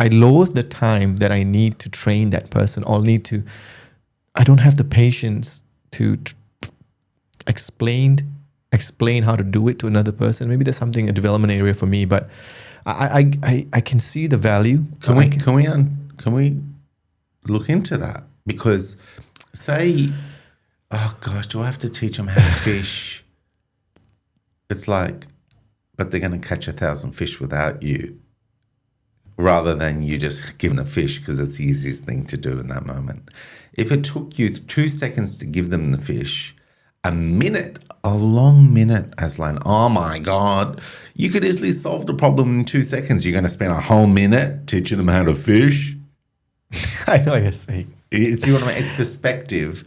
I loathe the time that I need to train that person or I don't have the patience to explain how to do it to another person. Maybe there's something a development area for me, but I can see the value. Can we look into that? Because say, oh gosh, do I have to teach them how to fish? It's like, but they're going to catch 1,000 fish without you, rather than you just give them a fish because it's the easiest thing to do in that moment. If it took you 2 seconds to give them the fish, a long minute, Azlan, oh my God, you could easily solve the problem in 2 seconds. You're going to spend a whole minute teaching them how to fish. I know what you're saying. It's perspective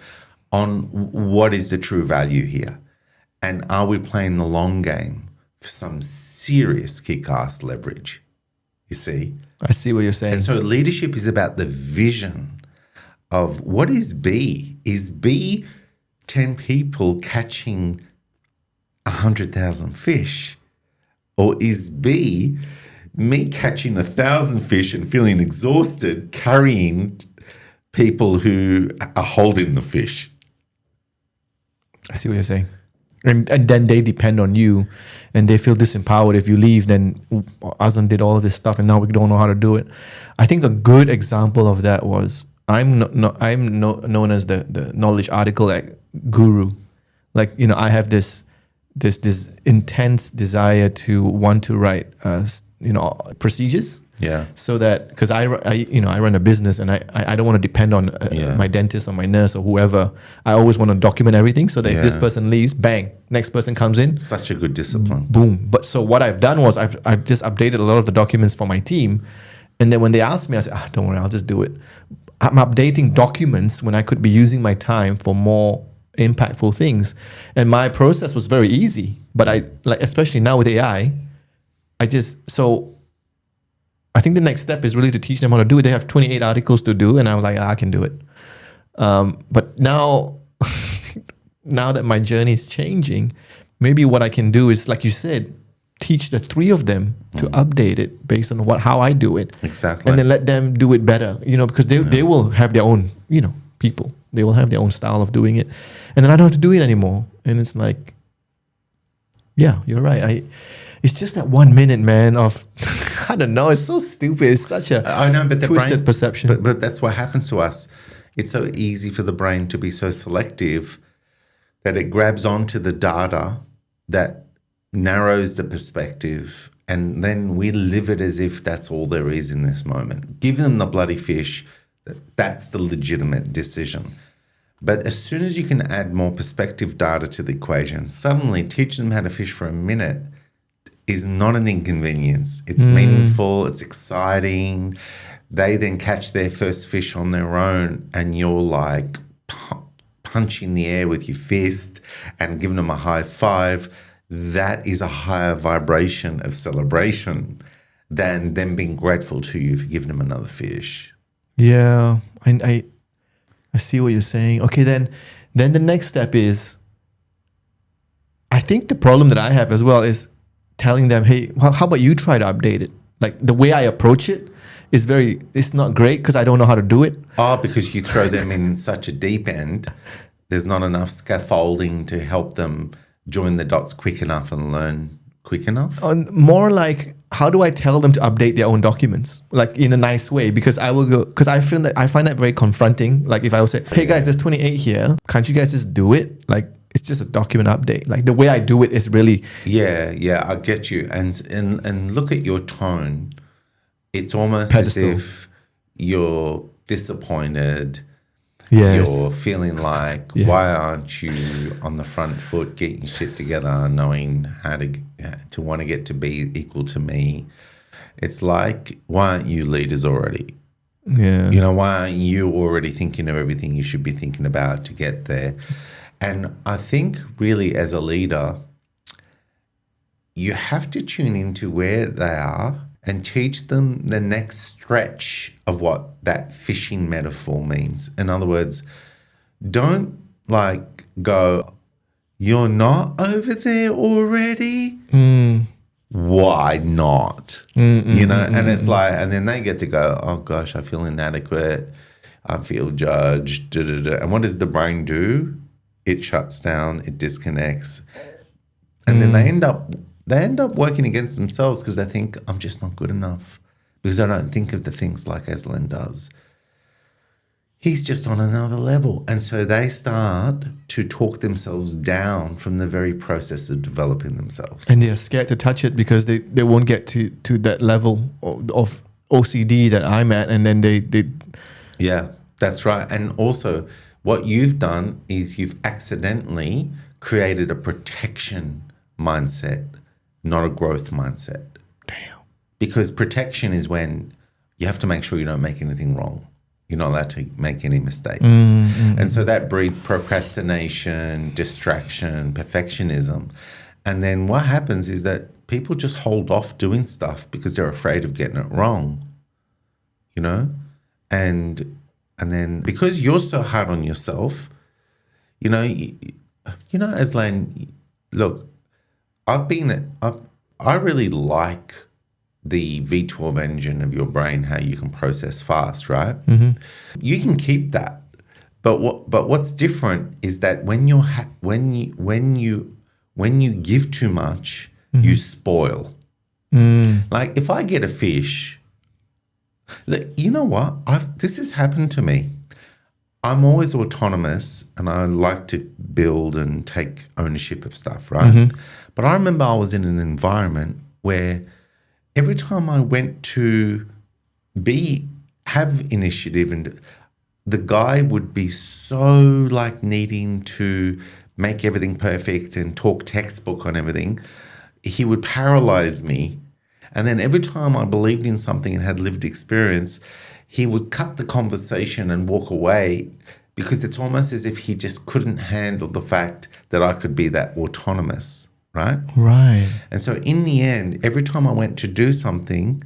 on what is the true value here. And are we playing the long game for some serious kick-ass leverage? You see? I see what you're saying. And so leadership is about the vision of what is B? Is B 10 people catching 100,000 fish? Or is B me catching 1,000 fish and feeling exhausted carrying people who are holding the fish? I see what you're saying. And then they depend on you and they feel disempowered. If you leave, then Azlan did all of this stuff and now we don't know how to do it. I think a good example of that was I'm known as the knowledge article guru. Like, I have this intense desire to want to write procedures. Yeah. So that, because I run a business and I don't want to depend on my dentist or my nurse or whoever. I always want to document everything so that if this person leaves, bang, next person comes in. Such a good discipline. Boom. But so what I've done was I've just updated a lot of the documents for my team. And then when they ask me, I say, don't worry, I'll just do it. I'm updating documents when I could be using my time for more impactful things. And my process was very easy. But especially now with AI, I think the next step is really to teach them how to do it. They have 28 articles to do, and I was like, I can do it. But now, now that my journey is changing, maybe what I can do is, like you said, teach the 3 of them to update it based on how I do it. Exactly. And then let them do it better, because they will have their own, people. They will have their own style of doing it. And then I don't have to do it anymore. And it's like, yeah, you're right. It's just that 1 minute, man, of, I don't know, it's so stupid. It's such a twisted perception. But that's what happens to us. It's so easy for the brain to be so selective that it grabs onto the data that narrows the perspective, and then we live it as if that's all there is in this moment. Give them the bloody fish. That's the legitimate decision. But as soon as you can add more perspective data to the equation, suddenly teaching them how to fish for a minute is not an inconvenience. It's meaningful, it's exciting. They then catch their first fish on their own and you're like punching the air with your fist and giving them a high five. That is a higher vibration of celebration than them being grateful to you for giving them another fish. Yeah, I see what you're saying. Okay, then the next step is, I think the problem that I have as well is telling them, hey, how about you try to update it? Like the way I approach it is it's not great because I don't know how to do it. Oh, because you throw them in such a deep end, there's not enough scaffolding to help them join the dots quick enough and learn quick enough? More like, how do I tell them to update their own documents? Like in a nice way, because I find that very confronting. Like if I would say, hey guys, there's 28 here. Can't you guys just do it? Like, it's just a document update. Like the way I do it is really... Yeah, I get you. And look at your tone. It's almost pedestal. As if you're disappointed. Yes. You're feeling like, why aren't you on the front foot getting shit together, knowing how to want to get to be equal to me? It's like, why aren't you leaders already? Yeah. Why aren't you already thinking of everything you should be thinking about to get there? And I think really as a leader, you have to tune into where they are and teach them the next stretch of what that fishing metaphor means. In other words, don't go, you're not over there already? why not? And it's like, and then they get to go, oh gosh, I feel inadequate. I feel judged. Da, da, da. And what does the brain do? It shuts down, it disconnects. And then they end up working against themselves because they think, I'm just not good enough because I don't think of the things like Azlan does. He's just on another level. And so they start to talk themselves down from the very process of developing themselves. And they're scared to touch it because they won't get to that level of OCD that I'm at. And then they Yeah, that's right. And also what you've done is you've accidentally created a protection mindset, not a growth mindset. damn. Because protection is when you have to make sure you don't make anything wrong. You're not allowed to make any mistakes. And so that breeds procrastination, distraction, perfectionism. And then what happens is that people just hold off doing stuff because they're afraid of getting it wrong, And then because you're so hard on yourself, Azlan, look, I really like the V12 engine of your brain, how you can process fast, right? You can keep that, but what's different is that when you give too much, you spoil. Like if I get a fish, you know what? This has happened to me. I'm always autonomous and I like to build and take ownership of stuff, right? But I remember I was in an environment where every time I went to have initiative, and the guy would be so like needing to make everything perfect and talk textbook on everything, he would paralyze me. And then every time I believed in something and had lived experience, he would cut the conversation and walk away because it's almost as if he just couldn't handle the fact that I could be that autonomous, right? Right. And so in the end, every time I went to do something,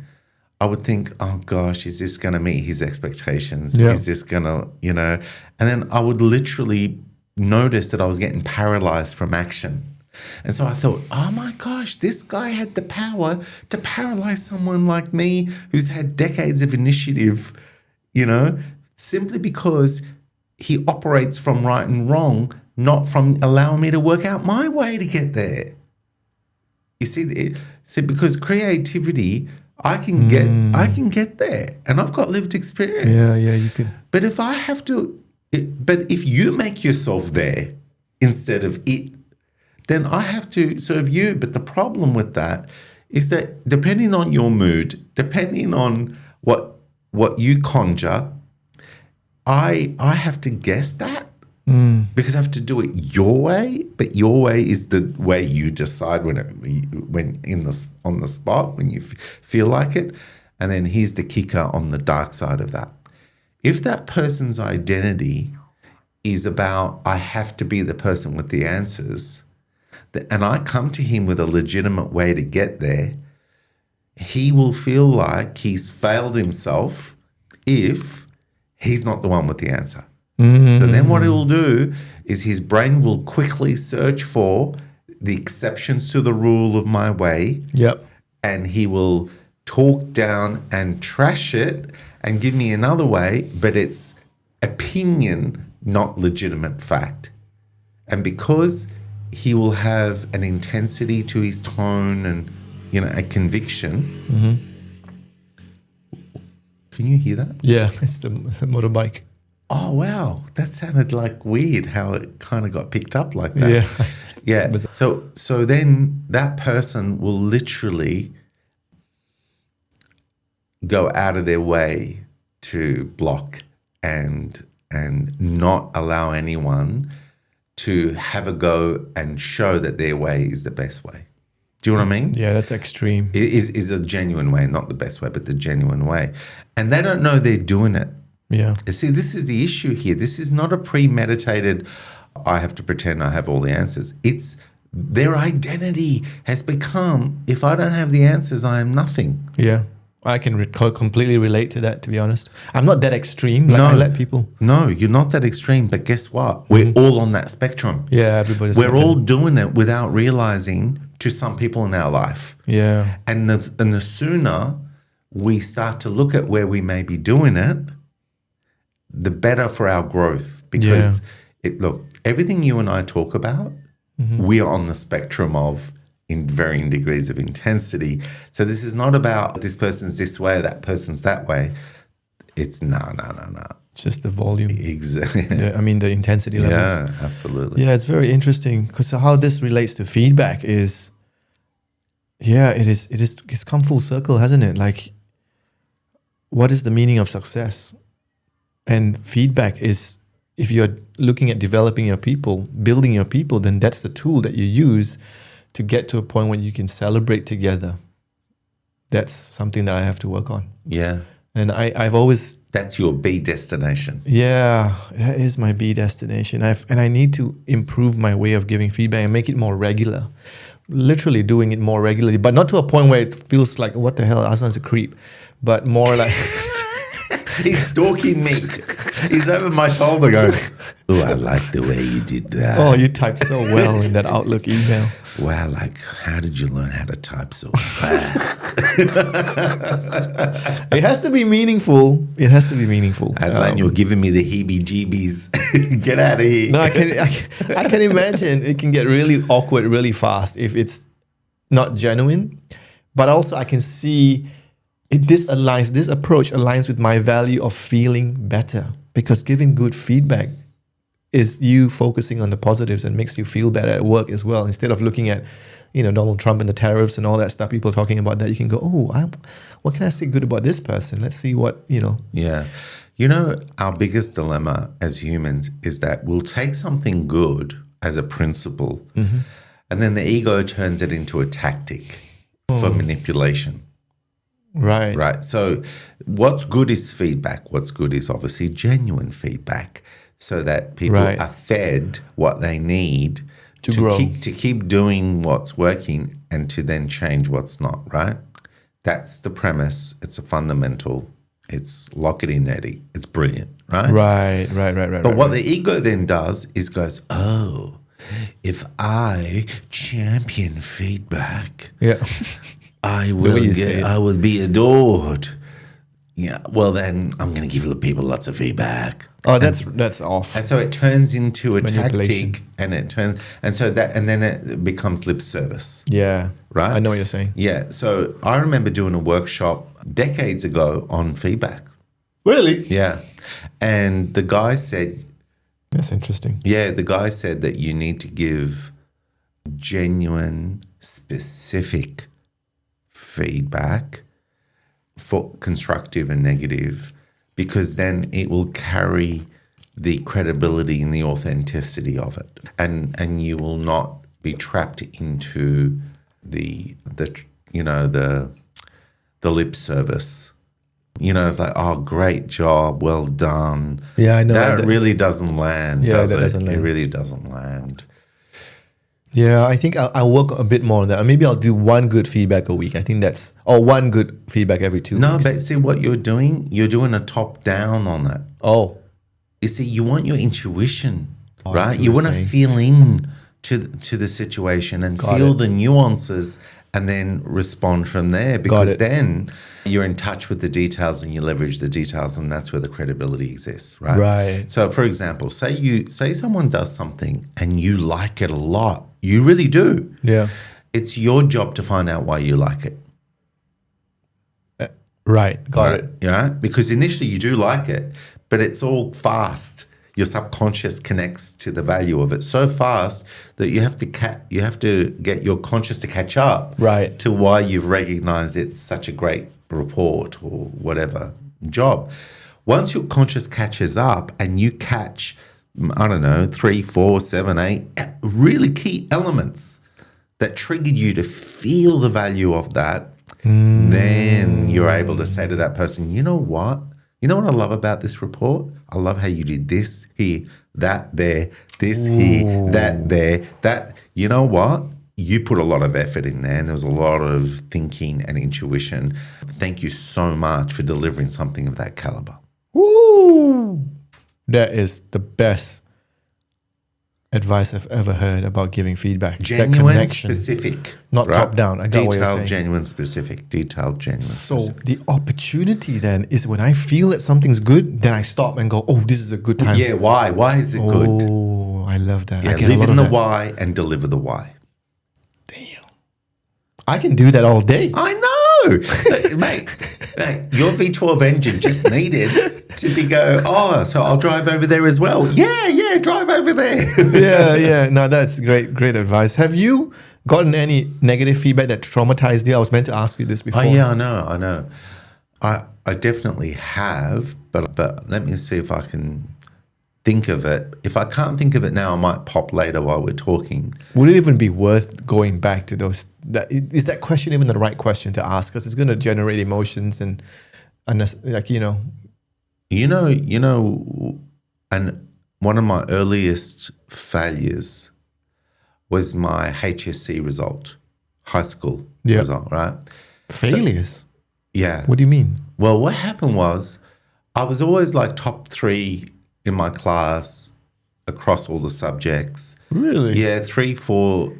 I would think, oh gosh, is this going to meet his expectations? Yeah. Is this going to, and then I would literally notice that I was getting paralyzed from action. And so I thought, oh my gosh, this guy had the power to paralyze someone like me who's had decades of initiative, simply because he operates from right and wrong, not from allowing me to work out my way to get there. You see, because creativity, I can get there, and I've got lived experience. Yeah, you could. But if I have to, but if you make yourself there instead of it, then I have to serve you. But the problem with that is that depending on your mood, depending on what you conjure, I have to guess that because I have to do it your way. But your way is the way you decide on the spot when you feel like it. And then here's the kicker on the dark side of that: if that person's identity is about I have to be the person with the answers, and I come to him with a legitimate way to get there, he will feel like he's failed himself if he's not the one with the answer. So then what he will do is his brain will quickly search for the exceptions to the rule of my way. Yep. And he will talk down and trash it and give me another way, but it's opinion, not legitimate fact. And because he will have an intensity to his tone and, a conviction. Can you hear that? Yeah, it's the motorbike. Oh, wow. That sounded like weird how it kind of got picked up like that. Yeah. Yeah. So then that person will literally go out of their way to block and not allow anyone to have a go and show that their way is the best way. Do you know what I mean? Yeah, that's extreme. It is a genuine way, not the best way, but the genuine way. And they don't know they're doing it. Yeah. You see, this is the issue here. This is not a premeditated, I have to pretend I have all the answers. It's their identity has become, if I don't have the answers, I am nothing. Yeah. I can completely relate to that, to be honest. I'm not that extreme. Like, I let people. No, you're not that extreme. But guess what? We're all on that spectrum. Yeah, everybody's. We're all doing it without realizing to some people in our life. Yeah. And the sooner we start to look at where we may be doing it, the better for our growth. Because, look, everything you and I talk about, we are on the spectrum of in varying degrees of intensity. So this is not about this person's this way, that person's that way. It's no. It's just the volume. Exactly. I mean, the intensity levels. Yeah, absolutely. Yeah, it's very interesting because how this relates to feedback is, it's come full circle, hasn't it? Like, what is the meaning of success? And feedback is, if you're looking at developing your people, building your people, then that's the tool that you use to get to a point where you can celebrate together. That's something that I have to work on. Yeah. And I've always... That's your B destination. Yeah, that is my B destination. I need to improve my way of giving feedback and make it more regular. Literally doing it more regularly, but not to a point where it feels like, what the hell, Azlan's a creep. But more like... He's stalking me. He's over my shoulder going, oh, I like the way you did that. Oh, you typed so well in that Outlook email. Wow, like, how did you learn how to type so fast? It has to be meaningful. It has to be meaningful. Azlan, you're giving me the heebie-jeebies. Get out of here. No, I can imagine it can get really awkward really fast if it's not genuine. But also I can see this approach aligns with my value of feeling better, because giving good feedback is you focusing on the positives and makes you feel better at work as well. Instead of looking at, Donald Trump and the tariffs and all that stuff, people talking about that, you can go, what can I say good about this person? Let's see what. Yeah. Our biggest dilemma as humans is that we'll take something good as a principle, and then the ego turns it into a tactic for manipulation. Right. Right. So what's good is feedback. What's good is obviously genuine feedback, so that people are fed what they need to grow. to keep doing what's working and to then change what's not, right? That's the premise. It's a fundamental. It's lock it in, Eddie. It's brilliant, right? Right. But what the ego then does is goes, oh, if I champion feedback, I will be adored. Yeah. Well, then I'm going to give the people lots of feedback. Oh, that's off. And so it turns into a tactic, and then it becomes lip service. Yeah. Right. I know what you're saying. Yeah. So I remember doing a workshop decades ago on feedback. Really? Yeah. And the guy said, that's interesting. Yeah, the guy said that you need to give genuine, specific feedback for constructive and negative, because then it will carry the credibility and the authenticity of it, and you will not be trapped into the lip service. It's like, oh, great job, well done. Yeah, I know. That really doesn't land, does it? Doesn't land. It really doesn't land. Yeah, I think I'll work a bit more on that. Maybe I'll do one good feedback a week. I think one good feedback every 2 weeks. No, but see what you're doing a top down on that. Oh. You see, you want your intuition, right? You want to feel in to the situation and feel the nuances and then respond from there, because then you're in touch with the details and you leverage the details, and that's where the credibility exists, right? Right. So, for example, say someone does something and you like it a lot. You really do. Yeah. It's your job to find out why you like it. Right. Got it. Yeah, because initially you do like it, but it's all fast. Your subconscious connects to the value of it so fast that you have to get your conscious to catch up to why you've recognized it's such a great report or whatever job. Once your conscious catches up and you catch, I don't know, 3, 4, 7, 8 really key elements that triggered you to feel the value of that, then you're able to say to that person, you know what I love about this report? I love how you did this here, that there, this here, that there, that. You know what? You put a lot of effort in there, and there was a lot of thinking and intuition. Thank you so much for delivering something of that caliber. Woo! That is the best. advice I've ever heard about giving feedback. That Genuine, connection, specific. not right? top down. I got what you're Detailed, saying. genuine, specific. Detailed, genuine, So specific. the opportunity then is when I feel that something's good, then I stop and go, "Oh, this is a good time." Yeah, why? Why is it good? Oh, I love that. Yeah, I get a live lot in of the that. why and deliver the why. Damn, I can do that all day. I know. mate, your V12 engine just needed to be so I'll drive over there as well. Yeah, drive over there. Yeah. No, that's great advice. Have you gotten any negative feedback that traumatized you? I was meant to ask you this before. Oh, yeah, I know. I definitely have, but let me see if I can think of it. If I can't think of it now, I might pop later while we're talking. Would it even be worth going back to those? Is that question even the right question to ask? Because it's going to generate emotions and like And one of my earliest failures was my HSC result, high school result, right? failures. Yeah. What do you mean? Well, what happened was I was always like top 3 in my class across all the subjects. Really? Yeah, 3, 4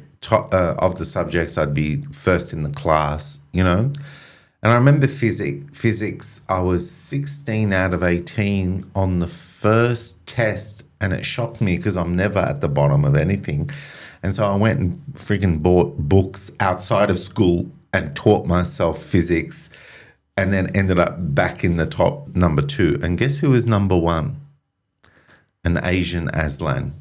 of the subjects I'd be first in the class, And I remember physics, I was 16 out of 18 on the first test, and it shocked me because I'm never at the bottom of anything. And so I went and freaking bought books outside of school and taught myself physics, and then ended up back in the top number 2. And guess who was number 1? An Asian Azlan.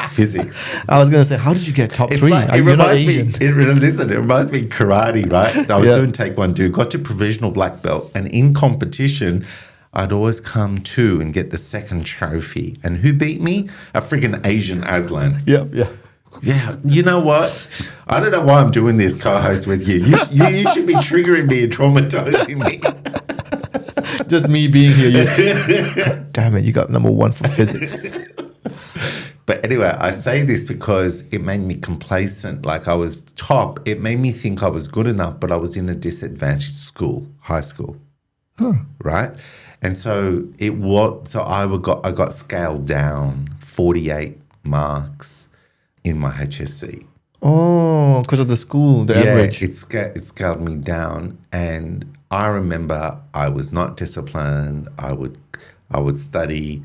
Physics. I was gonna say, how did you get top 3? Like, You're not Asian. it reminds me of karate, right? I was doing Taekwondo, got to provisional black belt, and in competition, I'd always come 2 and get the second trophy. And who beat me? A freaking Asian Azlan. Yeah. Yeah, you know what? I don't know why I'm doing this co-host with you. You should be triggering me and traumatizing me. Just me being here. God damn it, you got number 1 for physics. But anyway, I say this because it made me complacent. Like I was top. It made me think I was good enough, but I was in a disadvantaged school, high school, right? And so I got scaled down 48 marks in my HSC. Oh, because of the school, the average. It scaled me down, and I remember I was not disciplined. I would study,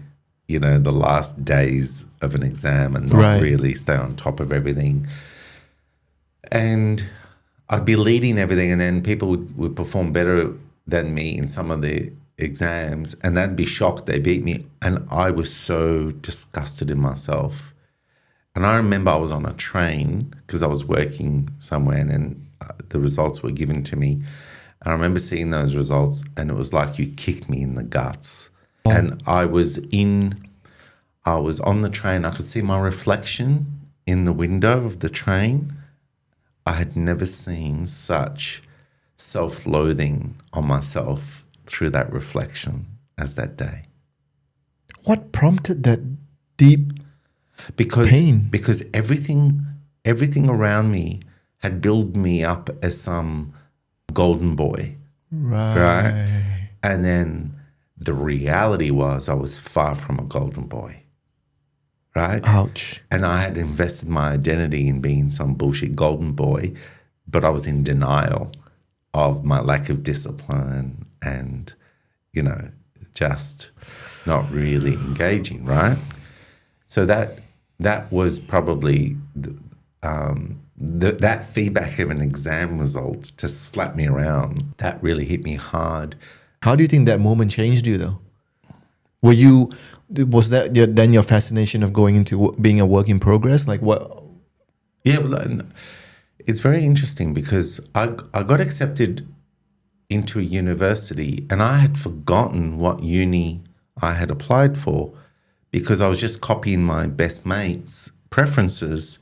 the last days of an exam and not really stay on top of everything. And I'd be leading everything, and then people would perform better than me in some of the exams, and they'd be shocked they beat me. And I was so disgusted in myself. And I remember I was on a train because I was working somewhere, and then the results were given to me. And I remember seeing those results, and it was like you kicked me in the guts. Oh. And I was on the train. I could see my reflection in the window of the train. I had never seen such self-loathing on myself through that reflection as that day. What prompted that deep pain? Because everything around me had built me up as some golden boy. Right? And then the reality was I was far from a golden boy. Right? Ouch. And I had invested my identity in being some bullshit golden boy, but I was in denial of my lack of discipline and, just not really engaging, right? So that was probably that feedback of an exam result to slap me around. That really hit me hard. How do you think that moment changed you, though? Was that then your fascination of going into being a work in progress? Like what? Yeah, well, it's very interesting because I got accepted into a university, and I had forgotten what uni I had applied for because I was just copying my best mate's preferences,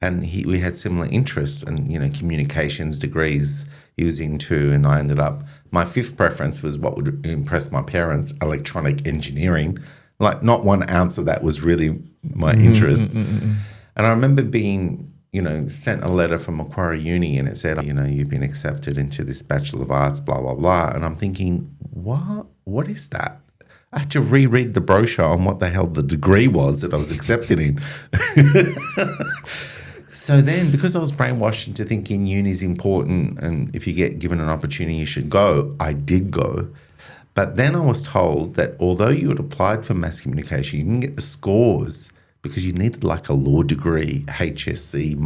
and we had similar interests and, communications degrees he was into, and I ended up, my 5th preference was what would impress my parents, electronic engineering. Like not 1 ounce of that was really my interest. And I remember being, sent a letter from Macquarie Uni, and it said, you've been accepted into this Bachelor of Arts, blah, blah, blah. And I'm thinking, what is that? I had to reread the brochure on what the hell the degree was that I was accepted in. So then, because I was brainwashed into thinking uni is important and if you get given an opportunity, you should go, I did go. But then I was told that although you had applied for mass communication, you didn't get the scores because you needed like a law degree, HSC,